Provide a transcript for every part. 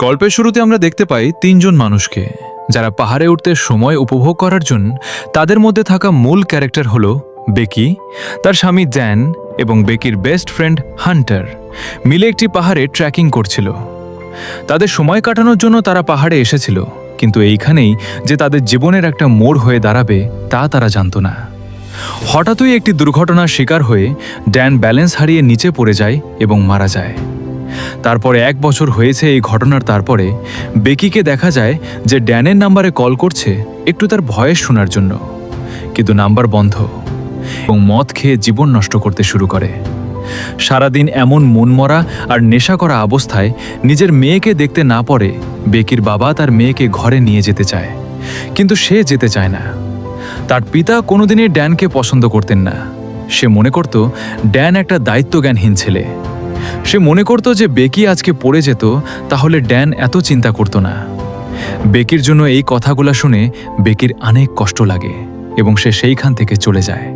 গল্পের শুরুতে আমরা দেখতে পাই তিনজন মানুষকে যারা পাহাড়ে উঠতে সময় উপভোগ করার জন্য তাদের মধ্যে থাকা মূল ক্যারেক্টার হলো বেকি, তার স্বামী জ্যান এবং বেকির বেস্ট ফ্রেন্ড হান্টার মিলে একটি পাহাড়ে ট্রেকিং করছিল। তাদের সময় কাটানোর জন্য তারা পাহাড়ে এসেছিল, কিন্তু এইখানেই যে তাদের জীবনের একটা মোড় হয়ে দাঁড়াবে তা তারা জানত না। হঠাৎই একটি দুর্ঘটনার শিকার হয়ে ড্যান ব্যালেন্স হারিয়ে নিচে পড়ে যায় এবং মারা যায়। তারপরে 1 বছর হয়েছে এই ঘটনার। তারপরে বেকিকে দেখা যায় যে ড্যানের নাম্বারে কল করছে একটু তার ভয়েস শোনার জন্য, কিন্তু নাম্বার বন্ধ এবং মদ খেয়ে জীবন নষ্ট করতে শুরু করে। সারাদিন এমন মনমরা আর নেশা করা অবস্থায় নিজের মেয়েকে দেখতে না পারে বেকির বাবা তার মেয়েকে ঘরে নিয়ে যেতে চায়, কিন্তু সে যেতে চায় না। তার পিতা কোনোদিনই ড্যানকে পছন্দ করতেন না। সে মনে করত ড্যান একটা দায়িত্বজ্ঞানহীন ছেলে। সে মনে করত যে বেকি আজকে পড়ে যেত তাহলে ড্যান এত চিন্তা করত না। বেকির জন্য এই কথাগুলো শুনে বেকির অনেক কষ্ট লাগে এবং সে সেইখান থেকে চলে যায়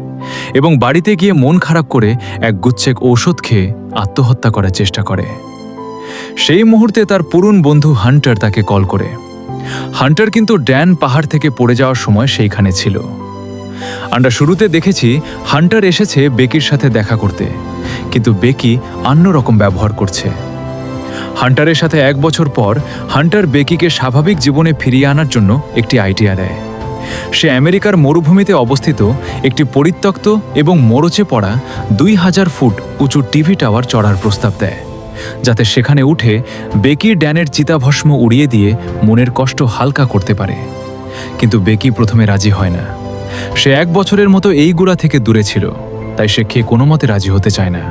এবং বাড়িতে গিয়ে মন খারাপ করে এক গুচ্ছেক ঔষধ খেয়ে আত্মহত্যা করার চেষ্টা করে। সেই মুহূর্তে তার পুরনো বন্ধু হান্টার তাকে কল করে। হান্টার কিন্তু ড্যান পাহাড় থেকে পড়ে যাওয়ার সময় সেইখানে ছিল। আমরা শুরুতে দেখেছি হান্টার এসেছে বেকির সাথে দেখা করতে, কিন্তু বেকি অন্যরকম ব্যবহার করছে। হান্টারের সাথে 1 বছর পর হান্টার বেকিকে স্বাভাবিক জীবনে ফিরিয়ে আনার জন্য একটি আইডিয়া দেয়। সে আমেরিকার মরুভূমিতে অবস্থিত একটি পরিত্যক্ত এবং মরচে পড়া 2000 ফুট উঁচু টিভি টাওয়ার চড়ার প্রস্তাব দেয়, যাতে সেখানে উঠে বেকি ড্যানের চিতাভস্ম উড়িয়ে দিয়ে মনের কষ্ট হালকা করতে পারে। কিন্তু বেকি প্রথমে রাজি হয় না। সে 1 বছরের মতো এইগুলা থেকে দূরে ছিল, তাই সে খেয়ে কোনো মতে রাজি হতে চায় না।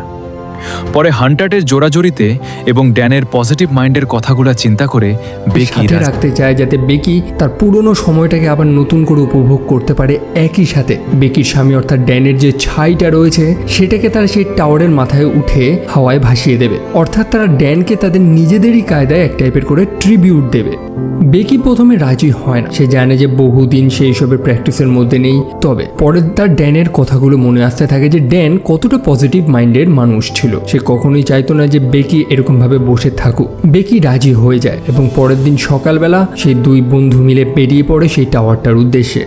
পরে হান্টারের জোরাজোরিতে এবং ড্যানের পজিটিভ মাইন্ডের কথাগুলা চিন্তা করে বেকি রাখতে চায়, যাতে বেকি তার পুরনো সময়টাকে আবার নতুন করে উপভোগ করতে পারে। একই সাথে বেকির স্বামী অর্থাৎ ড্যানের যে ছাইটা রয়েছে সেটাকে তারা সেই টাওয়ারের মাথায় উঠে হাওয়ায় ভাসিয়ে দেবে, অর্থাৎ তারা ড্যানকে তাদের নিজেদেরই কায়দায় এক টাইপের করে ট্রিবিউট দেবে। বেকি প্রথমে রাজি হয় না। সে জানে যে বহুদিন সে এইসবের প্র্যাকটিসের মধ্যে নেই। তবে পরে তার ড্যানের কথাগুলো মনে আসতে থাকে যে ড্যান কতটা পজিটিভ মাইন্ডের মানুষ ছিল। সে কখনোই চাইতো না যে বেকি এরকম ভাবে বসে থাকুক। বেকি রাজি হয়ে যায় এবং পরের দিন সকালবেলা সেই 2 বন্ধু মিলে বেরিয়ে পড়ে সেই টাওয়ারটার উদ্দেশ্যে।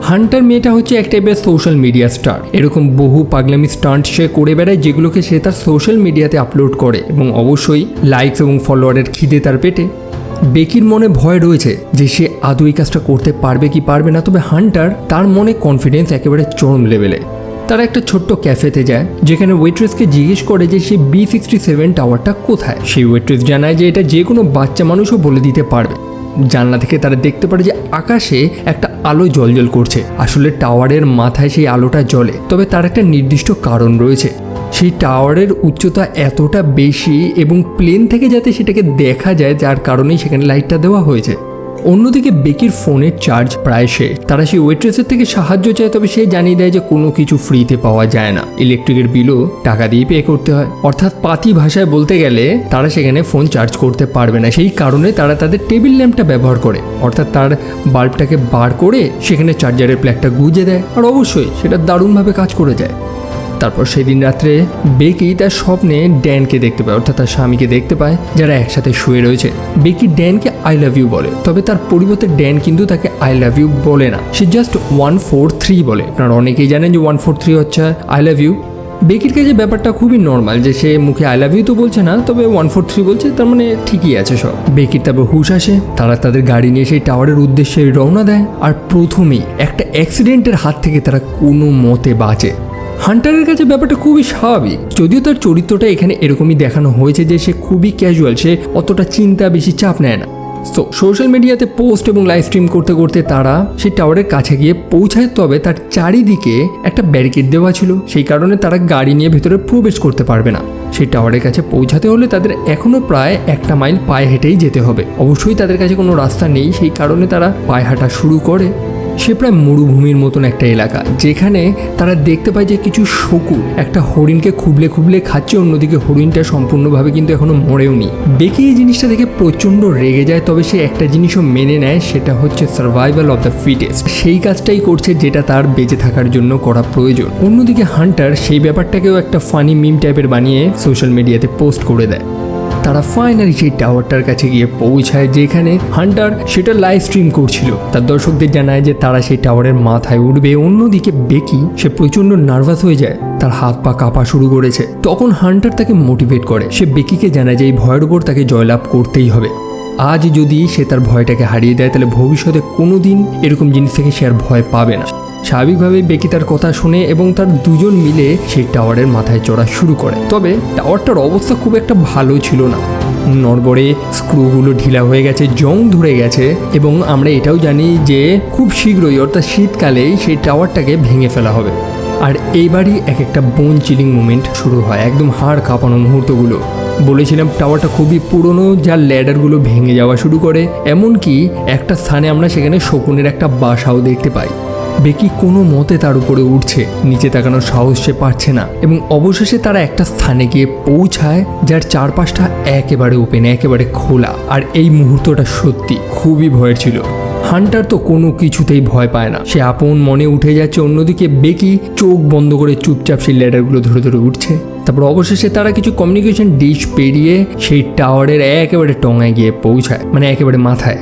হান্টার মেয়েটা হচ্ছে এক টাইপের সোশ্যাল মিডিয়া স্টার। এরকম বহু পাগলামি স্টান্ট সে করে বেড়ায়, যেগুলোকে সে তার সোশ্যাল মিডিয়াতে আপলোড করে এবং অবশ্যই লাইকস এবং ফলোয়ারের খিদে তার পেটে। বেকির মনে ভয় রয়েছে যে সে আদৌ এই কাজটা করতে পারবে কি পারবে না, তবে হান্টার তার মনে কনফিডেন্স একেবারে চরম লেভেলে। তারা একটা ছোট্ট ক্যাফেতে যায়, যেখানে ওয়েট্রেসকে জিজ্ঞেস করে যে সেই B67 টাওয়ারটা কোথায়। সেই ওয়েট্রেস জানায় যে এটা যে কোনো বাচ্চা মানুষও বলে দিতে পারবে। জানলা থেকে তারা দেখতে পারে যে আকাশে একটা আলো জ্বলজ্বল করছে। আসলে টাওয়ারের মাথায় সেই আলোটা জ্বলে, তবে তার একটা নির্দিষ্ট কারণ রয়েছে। সেই টাওয়ারের উচ্চতা এতটা বেশি এবং প্লেন থেকে যাতে সেটাকে দেখা যায়, যার কারণেই সেখানে লাইটটা দেওয়া হয়েছে। অন্যদিকে বেকির ফোনের চার্জ প্রায় শেষ। তারা সেই ওয়েট্রেসের থেকে সাহায্য চায়, তবে সে জানিয়ে দেয় যে কোনো কিছু ফ্রিতে পাওয়া যায় না, ইলেকট্রিকের বিলও টাকা দিয়ে পে করতে হয়। অর্থাৎ পাতি ভাষায় বলতে গেলে তারা সেখানে ফোন চার্জ করতে পারবে না। সেই কারণে তারা তাদের টেবিল ল্যাম্পটা ব্যবহার করে, অর্থাৎ তার বাল্বটাকে বার করে সেখানে চার্জারের প্লাগটা গুঁজে দেয়, আর অবশ্যই সেটা দারুণভাবে কাজ করে যায়। তারপর সেদিন রাত্রে বেকি তার স্বপ্নে ড্যানকে দেখতে পায়, অর্থাৎ তার স্বামীকে দেখতে পায়, যারা একসাথে শুয়ে রয়েছে। বেকি ড্যানকে আই লাভ ইউ বলে, তবে তার পরিবর্তে ড্যান কিন্তু তাকে আই লাভ ইউ বলে না, সে জাস্ট 143 বলে। আপনারা অনেকেই জানেন যে 143 হচ্ছে আই লাভ ইউ। বেকির কাছে ব্যাপারটা খুবই নর্মাল যে সে মুখে আই লাভ ইউ তো বলছে না, তবে 143 বলছে, তার মানে ঠিকই আছে সব। বেকির তারপর হুশ আসে। তারা তাদের গাড়ি নিয়ে সেই টাওয়ারের উদ্দেশ্যে রওনা দেয়, আর প্রথমেই একটা অ্যাক্সিডেন্টের হাত থেকে তারা কোনো মতে বাঁচে। হান্টারের কাছে ব্যাপারটা খুবই স্বাভাবিক, যদিও তার চরিত্রটা এখানে এরকমই দেখানো হয়েছে যে সে খুবই ক্যাজুয়াল, সে অতটা চিন্তা বেশি চাপ নেয় না। তো সোশ্যাল মিডিয়াতে পোস্ট এবং লাইভ স্ট্রিম করতে করতে তারা সেই টাওয়ারের কাছে গিয়ে পৌঁছায়, তবে তার চারিদিকে একটা ব্যারিকেড দেওয়া ছিল। সেই কারণে তারা গাড়ি নিয়ে ভেতরে প্রবেশ করতে পারবে না। সেই টাওয়ারের কাছে পৌঁছাতে হলে তাদের এখনও প্রায় 1 মাইল পায়ে হেঁটেই যেতে হবে। অবশ্যই তাদের কাছে কোনো রাস্তা নেই, সেই কারণে তারা পায়ে হাঁটা শুরু করে। সে প্রায় মরুভূমির মতন একটা এলাকা, যেখানে তারা দেখতে পায় যে কিছু শকুন একটা হরিণকে খুবলে খুবলে খাচ্ছে। অন্যদিকে হরিণটা সম্পূর্ণভাবে কিন্তু এখনো মরেওনি। বেকি এই জিনিসটা দেখে প্রচণ্ড রেগে যায়, তবে সে একটা জিনিসও মেনে নেয়, সেটা হচ্ছে সার্ভাইভাল অফ দ্য ফিটেস্ট। সেই কাজটাই করছে যেটা তার বেঁচে থাকার জন্য করা প্রয়োজন। অন্যদিকে হান্টার সেই ব্যাপারটাকেও একটা ফানি মিম টাইপের বানিয়ে সোশ্যাল মিডিয়াতে পোস্ট করে দেয়। তারা তারা ফাইনালি সেই টাওয়ারটার কাছে গিয়ে পৌঁছায়, যেখানে হান্টার সেটা লাইভ স্ট্রিম করছিল। তার দর্শকদের জানায় যে তারা সেই টাওয়ারের মাথায় উঠবে। অন্যদিকে বেকি সে প্রচন্ড নার্ভাস হয়ে যায়, তার হাত পা কাঁপা শুরু করেছে। তখন হান্টার তাকে মোটিভেট করে, সে বেকিকে জানায় যে এই ভয়ের উপর তাকে জয়লাভ করতেই হবে। আজ যদি সে তার ভয়টাকে হারিয়ে দেয় তাহলে ভবিষ্যতে কোনোদিন এরকম জিনিস থেকে সে আর ভয় পাবে না। স্বাভাবিকভাবেই বেকি তার কথা শুনে এবং তার দুজন মিলে সেই টাওয়ারের মাথায় চড়া শুরু করে। তবে টাওয়ারটার অবস্থা খুব একটা ভালো ছিল না, নড়বড়ে, স্ক্রুগুলো ঢিলা হয়ে গেছে, জং ধরে গেছে এবং আমরা এটাও জানি যে খুব শীঘ্রই অর্থাৎ শীতকালেই সেই টাওয়ারটাকে ভেঙে ফেলা হবে। আর এইবারই এক একটা বোন চিলিং মুভমেন্ট শুরু হয়, একদম হাড় কাঁপানো মুহূর্তগুলো। বলেছিলাম টাওয়ারটা খুবই পুরনো, যার ল্যাডারগুলো ভেঙে যাওয়া শুরু করে। এমনকি একটা স্থানে আমরা সেখানে শকুনের একটা বাসাও দেখতে পাই। বেকি কোনো মতে তার উপরে উঠছে, নিচে তাকানোর সাহস সে পাচ্ছে না এবং অবশেষে তারা একটা স্থানে গিয়ে পৌঁছায় যার চারপাশটা একেবারে ওপেন, একেবারে খোলা। আর এই মুহূর্তটা সত্যি খুবই ভয়ের ছিল। হান্টার তো কোনো কিছুতেই ভয় পায় না, সে আপন মনে উঠে যাচ্ছে। অন্যদিকে বেকি চোখ বন্ধ করে চুপচাপ সেই ল্যাডারগুলো ধরে ধরে উঠছে। তারপর অবশেষে তারা কিছু কমিউনিকেশন ডিশ পেরিয়ে সেই টাওয়ারের একেবারে টঙায় গিয়ে পৌঁছায়, মানে একেবারে মাথায়।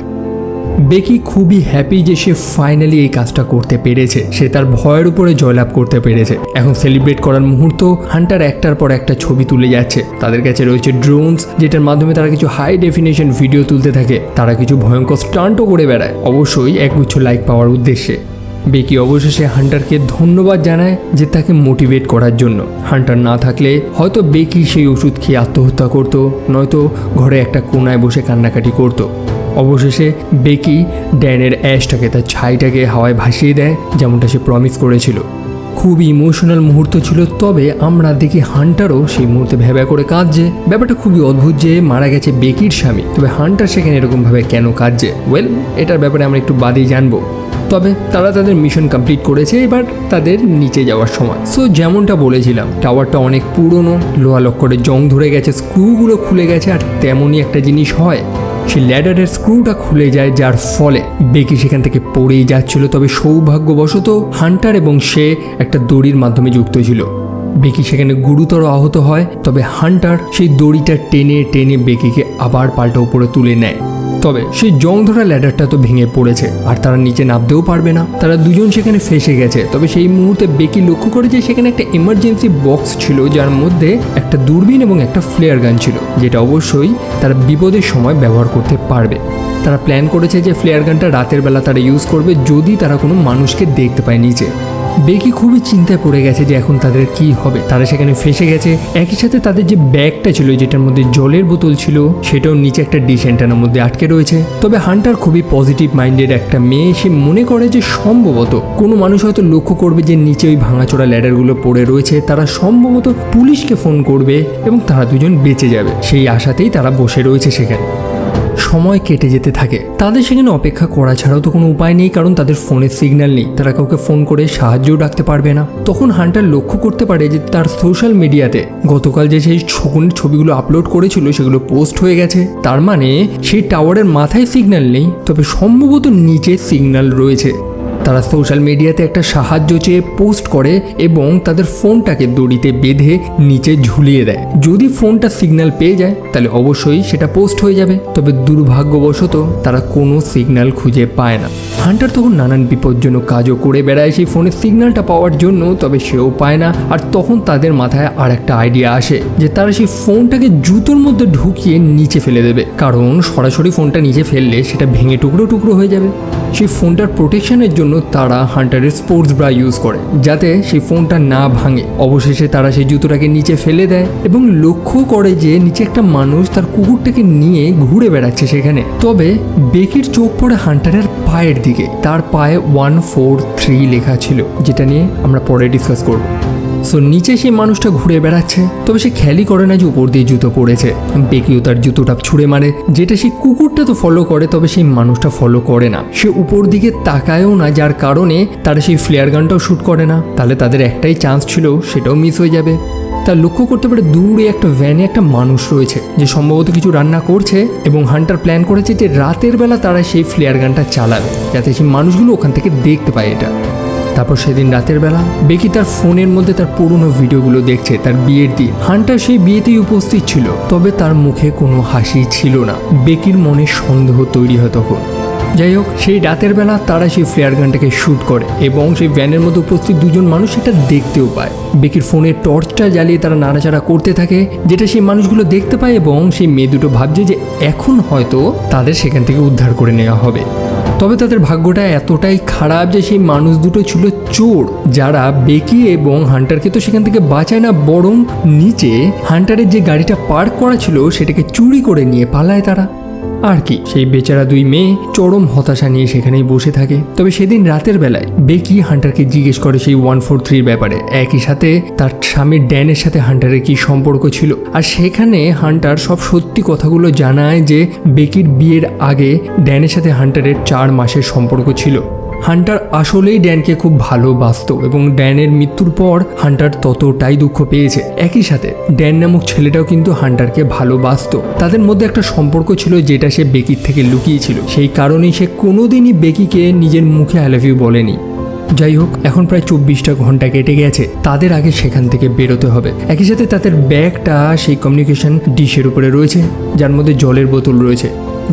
বেকি খুবই হ্যাপি যে সে ফাইনালি এই কাজটা করতে পেরেছে, সে তার ভয়ের উপরে জয়লাভ করতে পেরেছে। এখন সেলিব্রেট করার মুহূর্ত। হান্টার একটার পর একটা ছবি তুলে যাচ্ছে। তাদের কাছে রয়েছে ড্রোনস, যেটার মাধ্যমে তারা কিছু হাই ডেফিনেশন ভিডিও তুলতে থাকে। তারা কিছু ভয়ঙ্কর স্টান্টও করে বেড়ায়, অবশ্যই একগুচ্ছ লাইক পাওয়ার উদ্দেশ্যে। বেকি অবশেষে হান্টারকে ধন্যবাদ জানায় যে তাকে মোটিভেট করার জন্য। হান্টার না থাকলে হয়তো বেকি সেই ওষুধ খেয়ে আত্মহত্যা করতো, নয়তো ঘরে একটা কোনায় বসে কান্নাকাটি করতো। অবশেষে বেকি ড্যানের অ্যাশটাকে, তার ছাইটাকে হাওয়ায় ভাসিয়ে দেয়, যেমনটা সে প্রমিস করেছিল। খুব ইমোশনাল মুহূর্ত ছিল। তবে আমরা দেখি হান্টারও সেই মুহূর্তে ভেবে করে কাঁদছে। ব্যাপারটা খুবই অদ্ভুত যে মারা গেছে বেকির স্বামী, তবে হান্টার সেখানে এরকমভাবে কেন কাঁদছে? ওয়েল, এটার ব্যাপারে আমরা একটু বাদেই জানবো। তবে তারা তাদের মিশন কমপ্লিট করেছে, এবার তাদের নিচে যাওয়ার সময়। সো যেমনটা বলেছিলাম, টাওয়ারটা অনেক পুরনো, লোহা লক্করের জং ধরে গেছে, স্ক্রুগুলো খুলে গেছে। আর তেমনই একটা জিনিস হয়, সেই ল্যাডারের স্ক্রুটা খুলে যায়, যার ফলে বেকি সেখান থেকে পড়েই যাচ্ছিল। তবে সৌভাগ্যবশত হান্টার এবং সে একটা দড়ির মাধ্যমে যুক্ত ছিল। বেকি সেখানে গুরুতর আহত হয়, তবে হান্টার সেই দড়িটা টেনে টেনে বেকিকে আবার পাল্টা উপরে তুলে নেয়। তবে সেই জং ধরা ল্যাডারটা তো ভেঙে পড়েছে আর তারা নিচে নামতেও পারবে না, তারা দুজন সেখানে ফেসে গেছে। তবে সেই মুহূর্তে বেকি লক্ষ্য করে যে সেখানে একটা এমার্জেন্সি বক্স ছিল, যার মধ্যে একটা দূরবীন এবং একটা ফ্লেয়ার গান ছিল, যেটা অবশ্যই তারা বিপদের সময় ব্যবহার করতে পারবে। তারা প্ল্যান করেছে যে ফ্লেয়ার গানটা রাতের বেলা তারা ইউজ করবে যদি তারা কোনো মানুষকে দেখতে পায় নিচে। বেকি খুবই চিন্তায় পড়ে গেছে যে এখন তাদের কি হবে। তারা সেখানে ফেসে গেছে, একই সাথে তাদের যে ব্যাগটা ছিল যেটার মধ্যে জলের বোতল ছিল সেটাও নিচে একটা ডিশ অ্যান্টেনার মধ্যে আটকে রয়েছে। তবে হান্টার খুবই পজিটিভ মাইন্ডের একটা মেয়ে, সে মনে করে যে সম্ভবত কোনো মানুষ হয়তো লক্ষ্য করবে যে নিচে ওই ভাঙাচোরা ল্যাডারগুলো পড়ে রয়েছে, তারা সম্ভবত পুলিশকে ফোন করবে এবং তারা দুজন বেঁচে যাবে। সেই আশাতেই তারা বসে রয়েছে সেখানে। সময় কেটে যেতে থাকে, তাদের সেখানে অপেক্ষা করা ছাড়াও তো কোনো উপায় নেই, কারণ তাদের ফোনের সিগন্যাল নেই, তারা কাউকে ফোন করে সাহায্যও ডাকতে পারবে না। তখন হান্টার লক্ষ্য করতে পারে যে তার সোশ্যাল মিডিয়াতে গতকাল যে সেই শকুনের ছবিগুলো আপলোড করেছিল সেগুলো পোস্ট হয়ে গেছে। তার মানে সেই টাওয়ারের মাথায় সিগন্যাল নেই, তবে সম্ভবত নিচে সিগন্যাল রয়েছে। তারা সোশ্যাল মিডিয়াতে একটা সাহায্য চেয়ে পোস্ট করে এবং তাদের ফোনটাকে দড়িতে বেঁধে নিচে ঝুলিয়ে দেয়। যদি ফোনটা সিগন্যাল পেয়ে যায় তাহলে অবশ্যই সেটা পোস্ট হয়ে যাবে। তবে দুর্ভাগ্যবশত তারা কোনো সিগন্যাল খুঁজে পায় না। হান্টার তখন নানান বিপজ্জনক কাজও করে বেড়ায় সেই ফোনের সিগন্যালটা পাওয়ার জন্য, তবে সেও পায় না। আর তখন তাদের মাথায় আর একটা আইডিয়া আসে যে তারা সেই ফোনটাকে জুতোর মধ্যে ঢুকিয়ে নিচে ফেলে দেবে, কারণ সরাসরি ফোনটা নিচে ফেললে সেটা ভেঙে টুকরো টুকরো হয়ে যাবে। সেই ফোনটার প্রোটেকশনের জন্য তারা হান্টারের স্পোর্টস ব্রা ইউজ করে যাতে সেই ফোনটা না ভাঙে। অবশেষে তারা সেই জুতোটাকে নিচে ফেলে দেয় এবং লক্ষ্য করে যে নিচে একটা মানুষ তার কুকুরটাকে নিয়ে ঘুরে বেড়াচ্ছে সেখানে। তবে বেকির চোখ পড়ে হান্টারের পায়ের দিকে, তার পায়ে 143 লেখা ছিল, যেটা নিয়ে আমরা পরে ডিসকাস করব। সো নিচে সেই মানুষটা ঘুরে বেড়াচ্ছে, তবে সে খেয়ালই করে না যে উপর দিয়ে জুতো পড়েছে। বেকিও তার জুতোটা ছুঁড়ে মারে, যেটা সেই কুকুরটা তো ফলো করে, তবে সেই মানুষটা ফলো করে না। সে উপর দিকে তাকায়ও না, যার কারণে তারা সেই ফ্লেয়ার গানটাও শ্যুট করে না। তাহলে তাদের একটাই চান্স ছিল, সেটাও মিস হয়ে যাবে। তার লক্ষ্য করতে পারে দূরে একটা ভ্যানে একটা মানুষ রয়েছে যে সম্ভবত কিছু রান্না করছে, এবং হান্টার প্ল্যান করেছে যে রাতের বেলা তারা সেই ফ্লেয়ার গানটা চালাবে যাতে সেই মানুষগুলো ওখান থেকে দেখতে পায় এটা। তারপর সেদিন রাতের বেলা বেকি তার ফোনের মধ্যে তার পুরনো ভিডিওগুলো দেখছে তার বিয়ের দিন। হান্টার সেই বিয়েতেই উপস্থিত ছিল, তবে তার মুখে কোনো হাসি ছিল না। বেকির মনে সন্দেহ তৈরি হয় তখন। যাই হোক, সেই রাতের বেলা তারা সেই ফ্লেয়ার গানটাকে শ্যুট করে এবং সেই ভ্যানের মধ্যে উপস্থিত দুজন মানুষ সেটা দেখতেও পায়। বেকির ফোনের টর্চটা জ্বালিয়ে তারা নাড়াচাড়া করতে থাকে, যেটা সেই মানুষগুলো দেখতে পায় এবং সেই মেয়ে দুটো ভাবছে যে এখন হয়তো তাদের সেখান থেকে উদ্ধার করে নেওয়া হবে। তবে তাদের ভাগ্যটা এতটাই খারাপ যে সেই মানুষ দুটো ছিল চোর, যারা বেকি এবং হান্টারকে তো সেখান থেকে বাঁচায় না, বরং নিচে হান্টারের যে গাড়িটা পার্ক করা ছিল সেটাকে চুরি করে নিয়ে পালায় তারা। আর কি, সেই বেচারা দুই মেয়ে চরম হতাশা নিয়ে সেখানেই বসে থাকে। তবে সেদিন রাতের বেলায় বেকি হান্টারকে জিজ্ঞেস করে সেই 143 ব্যাপারে, একই সাথে তার স্বামীর ড্যানের সাথে হান্টারের কি সম্পর্ক ছিল। আর সেখানে হান্টার সব সত্যি কথাগুলো জানায় যে বেকির বিয়ের আগে ড্যানের সাথে হান্টারের 4 মাসের সম্পর্ক ছিল। হান্টার আসলেই ড্যানকে খুব ভালোবাসত এবং ড্যানের মৃত্যুর পর হান্টার ততটাই দুঃখ পেয়েছে। একই সাথে ড্যান নামক ছেলেটাও কিন্তু হান্টারকে ভালোবাসত। তাদের মধ্যে একটা সম্পর্ক ছিল যেটা সে বেকির থেকে লুকিয়েছিল, সেই কারণেই সে কোনোদিনই বেকিকে নিজের মুখে আই লাভ ইউ বলেনি। যাই হোক, এখন প্রায় 24টা ঘন্টা কেটে গেছে, তাদের আগে সেখান থেকে বেরোতে হবে। একই সাথে তাদের ব্যাগটা সেই কমিউনিকেশন ডিশের উপরে রয়েছে, যার মধ্যে জলের বোতল রয়েছে।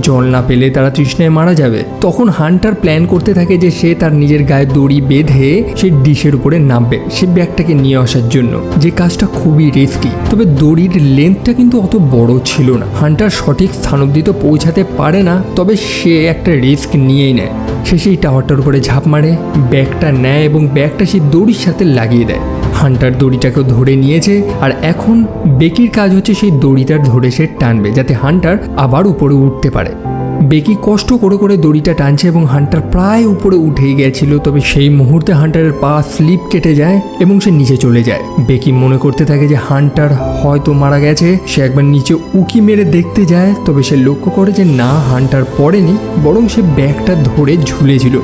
জল না পেলে তারা তৃষ্ণায় মারা যাবে। তখন হান্টার প্ল্যান করতে থাকে যে সে তার নিজের গায়ে দড়ি বেঁধে সে ডিশের উপরে নামবে সে ব্যাগটাকে নিয়ে আসার জন্য, যে কাজটা খুবই রিস্কি। তবে দড়ির লেন্থটা কিন্তু অত বড় ছিল না, হান্টার সঠিক স্থান অবধি তো পৌঁছাতে পারে না, তবে সে একটা রিস্ক নিয়েই নেয়। সে সেই টাওয়ারটার উপরে ঝাঁপ মারে, ব্যাগটা নেয় এবং ব্যাগটা সেই দড়ির সাথে লাগিয়ে দেয়। হান্টার দড়িটাকেও ধরে নিয়েছে, আর এখন বেকির কাজ হচ্ছে সেই দড়িটা ধরে সে টানবে যাতে হান্টার আবার উপরে উঠতে পারে। বেকি কষ্ট করে করে দড়িটা টানছে এবং হান্টার প্রায় উপরে উঠেই গেছিল। তবে সেই মুহূর্তে হান্টারের পা স্লিপ কেটে যায় এবং সে নিচে চলে যায়। বেকি মনে করতে থাকে যে হান্টার হয়তো মারা গেছে। সে একবার নিচে উকি মেরে দেখতে যায়, তবে সে লক্ষ্য করে যে না, হান্টার পড়েনি, বরং সে ব্যাগটা ধরে ঝুলেছিল।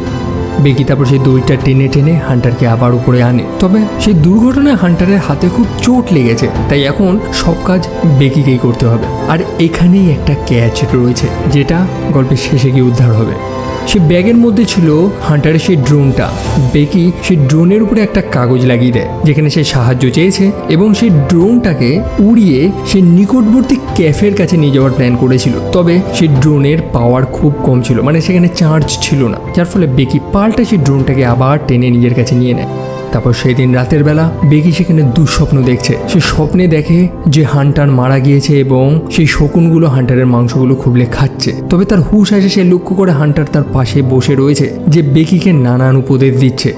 বেকি তারপর সেই দড়িটা টেনে টেনে হান্টারকে আবার উপরে আনে। তবে সেই দুর্ঘটনায় হান্টারের হাতে খুব চোট লেগেছে, তাই এখন সব কাজ বেকিকেই করতে হবে। আর এখানেই একটা ক্যাচ রয়েছে, যেটা গল্পের শেষে গিয়ে উদ্ধার হবে। সে ব্যাগের মধ্যে ছিল হান্টারের সেই ড্রোনটা। বেকি সেই ড্রোনের উপরে একটা কাগজ লাগিয়ে দেয় যেখানে সে সাহায্য চেয়েছে, এবং সেই ড্রোনটাকে উড়িয়ে সে নিকটবর্তী ক্যাফের কাছে নিয়ে যাওয়ার প্ল্যান করেছিল। তবে সেই ড্রোনের পাওয়ার খুব কম ছিল, মানে সেখানে চার্জ ছিল না, যার ফলে বেকি পাল্টা সেই ড্রোনটাকে আবার টেনে নিজের কাছে নিয়ে নেয়। তারপর সেই দিন রাতের বেলা বেকি সেখানে দুঃস্বপ্ন দেখছে। সে স্বপ্নে দেখে যে হান্টার মারা গিয়েছে এবং সেই শকুনগুলো হান্টারের মাংসগুলো খুবলে খাচ্ছে। তবে তার হুঁশ আসে, সে লক্ষ্য করে হান্টার তার পাশে বসে রয়েছে, যে বেকিকে নানান উপদেশ দিচ্ছে।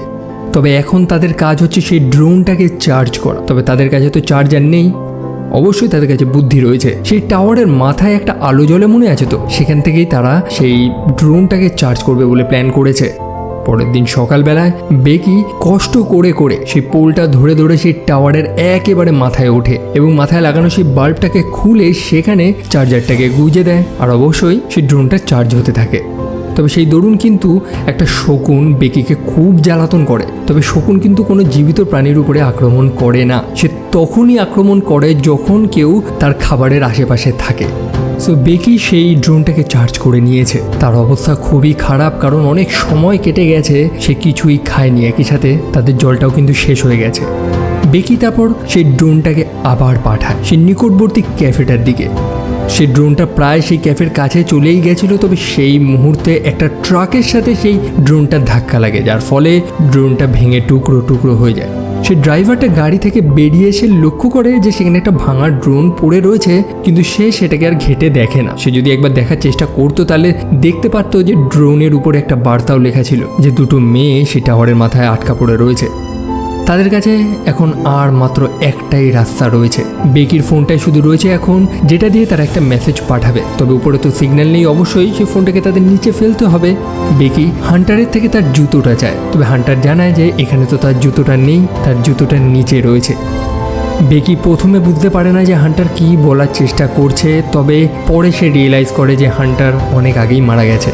তবে এখন তাদের কাজ হচ্ছে সেই ড্রোনটাকে চার্জ করা। তবে তাদের কাছে তো চার্জার নেই, অবশ্যই তাদের কাছে বুদ্ধি রয়েছে। সেই টাওয়ারের মাথায় একটা আলো জ্বলে মনে আছে তো, সেখান থেকেই তারা সেই ড্রোনটাকে চার্জ করবে বলে প্ল্যান করেছে। পরের দিন সকালবেলায় বেকি কষ্ট করে করে সেই পোলটা ধরে ধরে সেই টাওয়ারের একেবারে মাথায় ওঠে এবং মাথায় লাগানো সেই বাল্বটাকে খুলে সেখানে চার্জারটাকে গুঁজে দেয়, আর অবশ্যই সেই ড্রোনটা চার্জ হতে থাকে। তবে সেই দরুন কিন্তু একটা শকুন বেকিকে খুব জ্বালাতন করে। তবে শকুন কিন্তু কোনো জীবিত প্রাণীর উপরে আক্রমণ করে না, সে তখনই আক্রমণ করে যখন কেউ তার খাবারের আশেপাশে থাকে। সো বেকি সেই ড্রোনটাকে চার্জ করে নিয়েছে। তার অবস্থা খুবই খারাপ, কারণ অনেক সময় কেটে গেছে, সে কিছুই খায়নি, একই সাথে তাদের জলটাও কিন্তু শেষ হয়ে গেছে। বেকি তারপর সেই ড্রোনটাকে আবার পাঠায় সেই নিকটবর্তী ক্যাফেটার দিকে। সেই ড্রোনটা প্রায় সেই ক্যাফের কাছে চলেই গেছিল, তবে সেই মুহূর্তে একটা ট্রাকের সাথে সেই ড্রোনটা ধাক্কা লাগে, যার ফলে ড্রোনটা ভেঙে টুকরো টুকরো হয়ে যায়। সেই ড্রাইভারটা গাড়ি থেকে বেরিয়ে এসে লক্ষ্য করে যে সেখানে একটা ভাঙা ড্রোন পড়ে রয়েছে, কিন্তু সে সেটাকে আর ঘেটে দেখে না। সে যদি একবার দেখার চেষ্টা করতো তাহলে দেখতে পারতো যে ড্রোনের উপরে একটা বার্তাও লেখা ছিল যে দুটো মেয়ে সেই টাওয়ারের মাথায় আটকা পড়ে রয়েছে। তাদের কাছে এখন আর মাত্র একটাই রাস্তা রয়েছে। বেকির ফোনটাই শুধু রয়েছে এখন, যেটা দিয়ে তারা একটা মেসেজ পাঠাবে। তবে উপরে তো সিগন্যাল নেই, অবশ্যই সেই ফোনটাকে তাদের নিচে ফেলতে হবে। বেকি হান্টারের থেকে তার জুতোটা চায়, তবে হান্টার জানায় যে এখানে তো তার জুতোটা নেই, তার জুতোটা নিচে রয়েছে। বেকি প্রথমে বুঝতে পারে না যে হান্টার কি বলার চেষ্টা করছে, তবে পরে সে রিয়েলাইজ করে যে হান্টার অনেক আগেই মারা গেছে।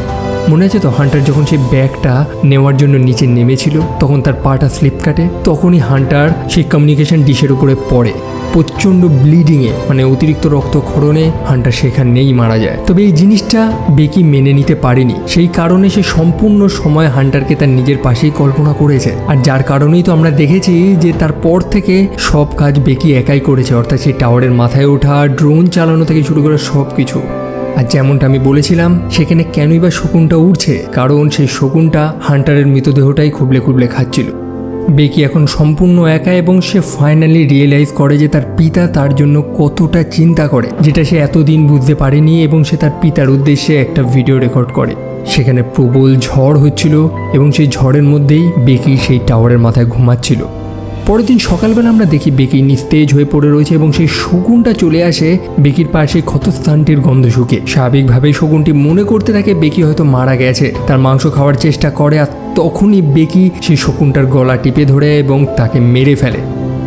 মনে আছে তো হান্টার যখন সেই ব্যাগটা নেওয়ার জন্য নিচে নেমেছিল তখন তার পাটা স্লিপ কাটে, তখনই হান্টার সেই কমিউনিকেশন ডিশের উপরে পড়ে। প্রচণ্ড ব্লিডিংয়ে মানে অতিরিক্ত রক্তক্ষরণে হান্টার সেখানেই মারা যায়। তবে এই জিনিসটা বেকি মেনে নিতে পারেনি, সেই কারণে সে সম্পূর্ণ সময় হান্টারকে তার নিজের পাশেই কল্পনা করেছে। আর যার কারণেই তো আমরা দেখেছি যে তারপর থেকে সব কাজ বেকি একাই করেছে, অর্থাৎ সেই টাওয়ারের মাথায় ওঠা, ড্রোন চালানো থেকে শুরু করে সব কিছু। আর যেমনটা আমি বলেছিলাম সেখানে কেনই বা শকুনটা উঠছে, কারণ সেই শকুনটা হান্টারের মৃতদেহটাই খুবলে খুবলে খাচ্ছিল। বেকি এখন সম্পূর্ণ একা এবং সে ফাইনালি রিয়েলাইজ করে যে তার পিতা তার জন্য কতটা চিন্তা করে, যেটা সে এতদিন বুঝতে পারেনি। এবং সে তার পিতার উদ্দেশ্যে একটা ভিডিও রেকর্ড করে। সেখানে প্রবল ঝড় হচ্ছিল এবং সেই ঝড়ের মধ্যেই বেকি সেই টাওয়ারের মাথায় ঘুমাচ্ছিল। পরের দিন সকালবেলা আমরা দেখি বেকি নিস্তেজ হয়ে পড়ে রয়েছে এবং সেই শকুনটা চলে আসে বেকির পাশে ক্ষতস্থানটির গন্ধ শুকে। স্বাভাবিকভাবেই শকুনটি মনে করতে থাকে বেকি হয়তো মারা গেছে, তার মাংস খাওয়ার চেষ্টা করে। আর তখনই বেকি সেই শকুনটার গলা টিপে ধরে এবং তাকে মেরে ফেলে।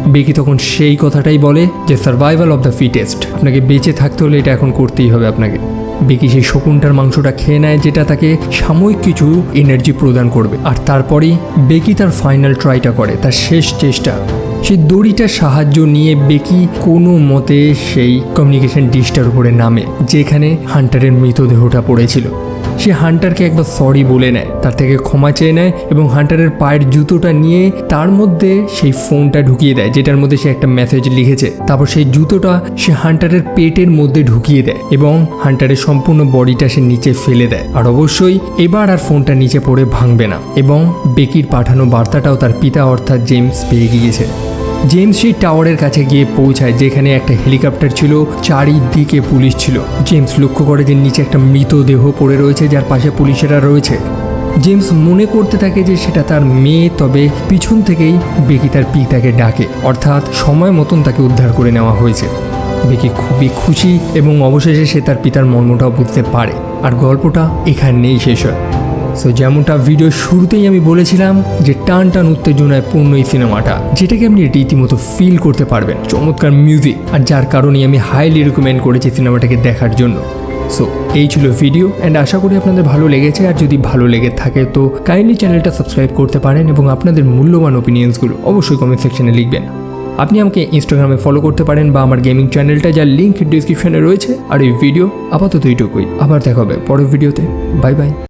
বেকি তখন সেই কথাটাই বলে যে সার্ভাইভাল অফ দ্য ফিটেস্ট, আপনাকে বেঁচে থাকতে হলে এটা এখন করতেই হবে আপনাকে। বেকি সেই শকুনটার মাংসটা খেয়ে নেয়, যেটা তাকে সাময়িক কিছু এনার্জি প্রদান করবে। আর তারপরেই বেকি তার ফাইনাল ট্রাইটা করে, তার শেষ চেষ্টা। সেই দড়িটার সাহায্য নিয়ে বেকি কোনো মতে সেই কমিউনিকেশন ডিশটার উপরে নামে যেখানে হান্টারের মৃতদেহটা পড়েছিল। সে হান্টারকে একবার সরি বলে নেয়, তার থেকে ক্ষমা চেয়ে নেয় এবং হান্টারের পায়ের জুতোটা নিয়ে তার মধ্যে সেই ফোনটা ঢুকিয়ে দেয়, যেটার মধ্যে সে একটা মেসেজ লিখেছে। তারপর সেই জুতোটা সে হান্টারের পেটের মধ্যে ঢুকিয়ে দেয় এবং হান্টারের সম্পূর্ণ বডিটা সে নিচে ফেলে দেয়। আর অবশ্যই এবার আর ফোনটা নিচে পড়ে ভাঙবে না। এবং বেকির পাঠানো বার্তাটাও তার পিতা অর্থাৎ জেমস পেয়ে গিয়েছে। জেমস সেই টাওয়ারের কাছে গিয়ে পৌঁছায় যেখানে একটা হেলিকপ্টার ছিল, চারিদিকে পুলিশ ছিল। জেমস লক্ষ্য করে যে নিচে একটা মৃতদেহ পড়ে রয়েছে যার পাশে পুলিশেরা রয়েছে। জেমস মনে করতে থাকে যে সেটা তার মেয়ে, তবে পিছন থেকেই বেকি তার পিতাকে ডাকে, অর্থাৎ সময় মতন তাকে উদ্ধার করে নেওয়া হয়েছে। বেকি খুবই খুশি এবং অবশেষে সে তার পিতার মর্মটাও বুঝতে পারে। আর গল্পটা এখানেই শেষ হয়। সো যেমনটা ভিডিও শুরুতেই আমি বলেছিলাম যে টান টান উত্তেজনায় পূর্ণ এই সিনেমাটা, যেটাকে আপনি রীতিমতো ফিল করতে পারবেন। চমৎকার মিউজিক, আর যার কারণেই আমি হাইলি রিকমেন্ড করেছি সিনেমাটাকে দেখার জন্য। সো এই ছিল ভিডিও অ্যান্ড আশা করি আপনাদের ভালো লেগেছে। আর যদি ভালো লেগে থাকে তো কাইন্ডলি চ্যানেলটা সাবস্ক্রাইব করতে পারেন এবং আপনাদের মূল্যবান ওপিনিয়ন্সগুলো অবশ্যই কমেন্ট সেকশনে লিখবেন। আপনি আমাকে ইনস্টাগ্রামে ফলো করতে পারেন বা আমার গেমিং চ্যানেলটা, যার লিঙ্ক ডিসক্রিপশনে রয়েছে। আর এই ভিডিও আপাতত এইটুকুই, আবার দেখা হবে পরের ভিডিওতে। Bye bye.